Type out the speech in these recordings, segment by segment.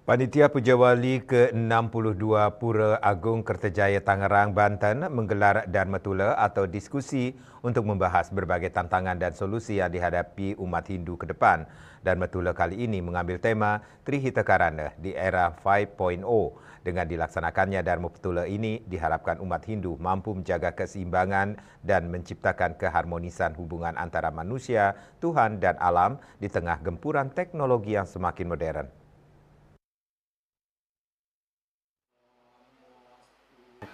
Panitia Puja Wali ke-62 Pura Agung Kertajaya Tangerang, Banten menggelar Dharma Tula atau diskusi untuk membahas berbagai tantangan dan solusi yang dihadapi umat Hindu ke depan. Dharma Tula kali ini mengambil tema Trihita Karana di era 5.0. Dengan dilaksanakannya Dharma Tula ini, diharapkan umat Hindu mampu menjaga keseimbangan dan menciptakan keharmonisan hubungan antara manusia, Tuhan dan alam di tengah gempuran teknologi yang semakin modern.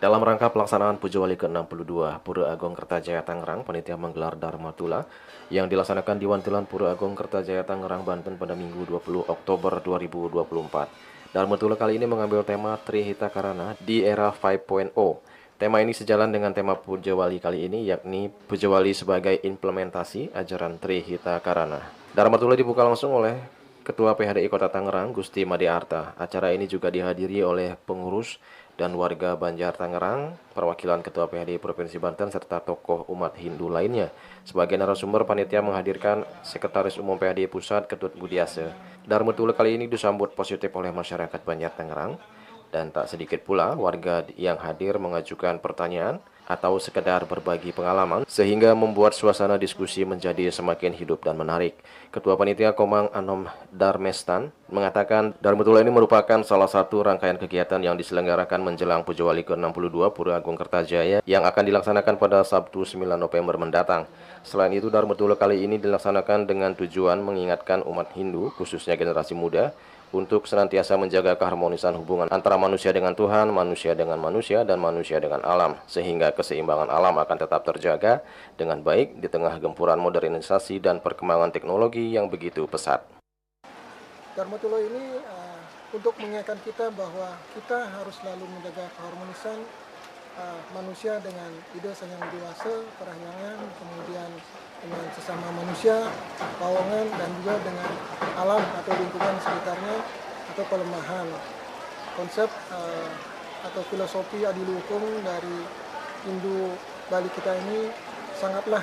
Dalam rangka pelaksanaan Puja Wali ke-62 Pura Agung Kertajaya Tangerang, panitia menggelar Dharma Tula yang dilaksanakan di Wantilan Pura Agung Kertajaya Tangerang, Banten pada Minggu 20 Oktober 2024. Dharma Tula kali ini mengambil tema Trihita Karana di era 5.0. Tema ini sejalan dengan tema Puja Wali kali ini, yakni Puja Wali sebagai implementasi ajaran Trihita Karana. Dharma Tula dibuka langsung oleh Ketua PHDI Kota Tangerang, Gusti Made Arta. Acara ini juga dihadiri oleh pengurus dan warga Banjar Tangerang, perwakilan Ketua PHDI Provinsi Banten, serta tokoh umat Hindu lainnya. Sebagai narasumber, panitia menghadirkan Sekretaris Umum PHDI Pusat, Ketut Budiase. Dharma Tula kali ini disambut positif oleh masyarakat Banjar Tangerang, dan tak sedikit pula warga yang hadir mengajukan pertanyaan atau sekedar berbagi pengalaman, sehingga membuat suasana diskusi menjadi semakin hidup dan menarik. Ketua Panitia Komang Anom Darmestan mengatakan Dharma Tula ini merupakan salah satu rangkaian kegiatan yang diselenggarakan menjelang Puja Wali ke-62 Pura Agung Kertajaya yang akan dilaksanakan pada Sabtu 9 November mendatang. Selain itu, Dharma Tula kali ini dilaksanakan dengan tujuan mengingatkan umat Hindu, khususnya generasi muda, untuk senantiasa menjaga keharmonisan hubungan antara manusia dengan Tuhan, manusia dengan manusia, dan manusia dengan alam, sehingga keseimbangan alam akan tetap terjaga dengan baik di tengah gempuran modernisasi dan perkembangan teknologi yang begitu pesat. Dharma Tula ini untuk mengingatkan kita bahwa kita harus selalu menjaga keharmonisan manusia dengan ide yang dewasa, perahyangan, kemudian dengan sesama manusia, pawongan, dan juga dengan alam atau lingkungan sekitarnya atau pelemahan. Konsep atau filosofi adiluhung dari Hindu Bali kita ini sangatlah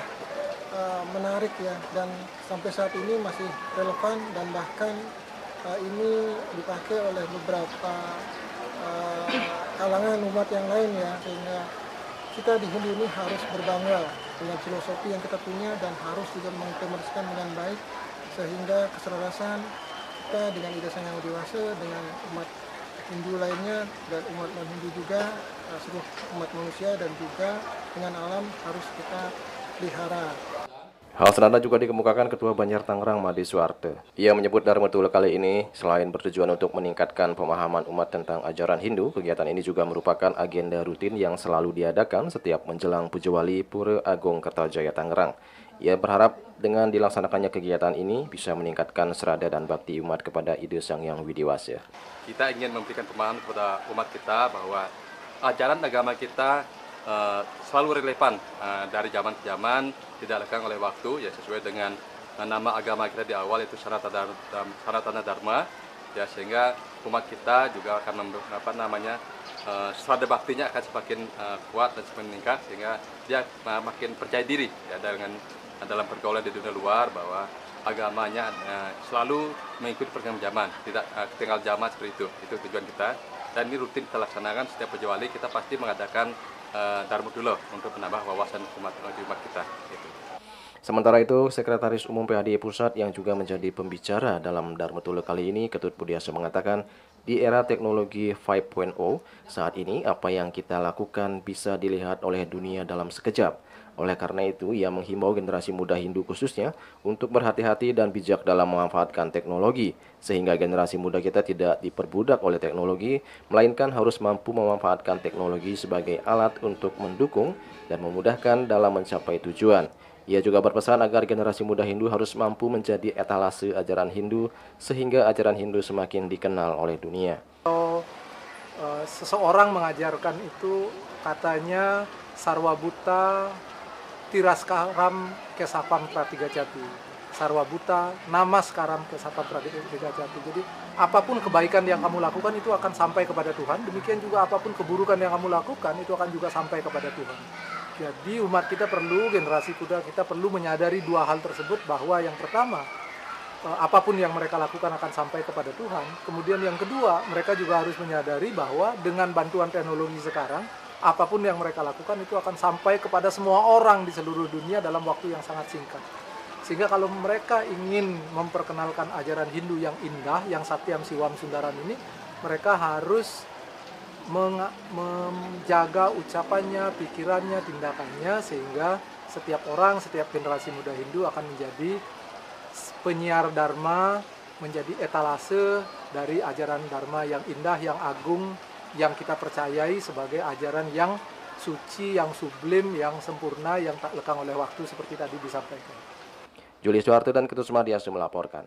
menarik ya, dan sampai saat ini masih relevan, dan bahkan ini dipakai oleh beberapa kalangan umat yang lain ya, sehingga kita di Hindu ini harus berbangga dengan filosofi yang kita punya dan harus juga mengimplementasikan dengan baik, sehingga keselarasan kita dengan ide yang dewasa dengan umat Hindu lainnya dan umat non-Hindu juga, seluruh umat manusia dan juga dengan alam harus kita pelihara. Hal senada juga dikemukakan Ketua Banjar Tangerang Made Suarte. Ia menyebut Dharma Tula kali ini selain bertujuan untuk meningkatkan pemahaman umat tentang ajaran Hindu, kegiatan ini juga merupakan agenda rutin yang selalu diadakan setiap menjelang Puja Wali Pura Agung Kertajaya Tangerang. Ia berharap dengan dilaksanakannya kegiatan ini bisa meningkatkan serada dan bakti umat kepada Ide Sang Hyang Widiwasa. Kita ingin memberikan pemahaman kepada umat kita bahwa ajaran agama kita selalu relevan dari zaman ke zaman, tidak lekang oleh waktu, ya sesuai dengan nama agama kita di awal, yaitu Sanatana Dharma, ya, sehingga umat kita juga akan serada baktinya akan semakin kuat dan semakin meningkat, sehingga dia makin percaya diri ya, dalam pergaulan di dunia luar, bahwa agamanya selalu mengikuti perkembangan zaman, tidak ketinggalan zaman seperti itu tujuan kita. Dan ini rutin kita laksanakan setiap Puja Wali, kita pasti mengadakan Dharma Tula untuk menambah wawasan umat kita. Gitu. Sementara itu, Sekretaris Umum PHDI Pusat yang juga menjadi pembicara dalam Dharma Tula kali ini, Ketut Budiase, mengatakan di era teknologi 5.0 saat ini apa yang kita lakukan bisa dilihat oleh dunia dalam sekejap. Oleh karena itu, ia menghimbau generasi muda Hindu khususnya untuk berhati-hati dan bijak dalam memanfaatkan teknologi, sehingga generasi muda kita tidak diperbudak oleh teknologi, melainkan harus mampu memanfaatkan teknologi sebagai alat untuk mendukung dan memudahkan dalam mencapai tujuan. Ia juga berpesan agar generasi muda Hindu harus mampu menjadi etalase ajaran Hindu, sehingga ajaran Hindu semakin dikenal oleh dunia. Seseorang mengajarkan itu katanya sarwa buta tiraskaram kesapang pratiga jati, sarwa buta nama sekarang kesapang pratiga jati. Jadi apapun kebaikan yang kamu lakukan itu akan sampai kepada Tuhan, demikian juga apapun keburukan yang kamu lakukan itu akan juga sampai kepada Tuhan. Jadi umat kita perlu, generasi muda kita perlu menyadari dua hal tersebut, bahwa yang pertama apapun yang mereka lakukan akan sampai kepada Tuhan. Kemudian yang kedua, mereka juga harus menyadari bahwa dengan bantuan teknologi sekarang, apapun yang mereka lakukan itu akan sampai kepada semua orang di seluruh dunia dalam waktu yang sangat singkat. Sehingga kalau mereka ingin memperkenalkan ajaran Hindu yang indah, yang Satyam Siwam Sundaram ini, mereka harus menjaga ucapannya, pikirannya, tindakannya, sehingga setiap orang, setiap generasi muda Hindu akan menjadi penyiar Dharma, menjadi etalase dari ajaran Dharma yang indah, yang agung, yang kita percayai sebagai ajaran yang suci, yang sublim, yang sempurna, yang tak lekang oleh waktu seperti tadi disampaikan. Julius Suharto dan Ketut Sumadiasu melaporkan.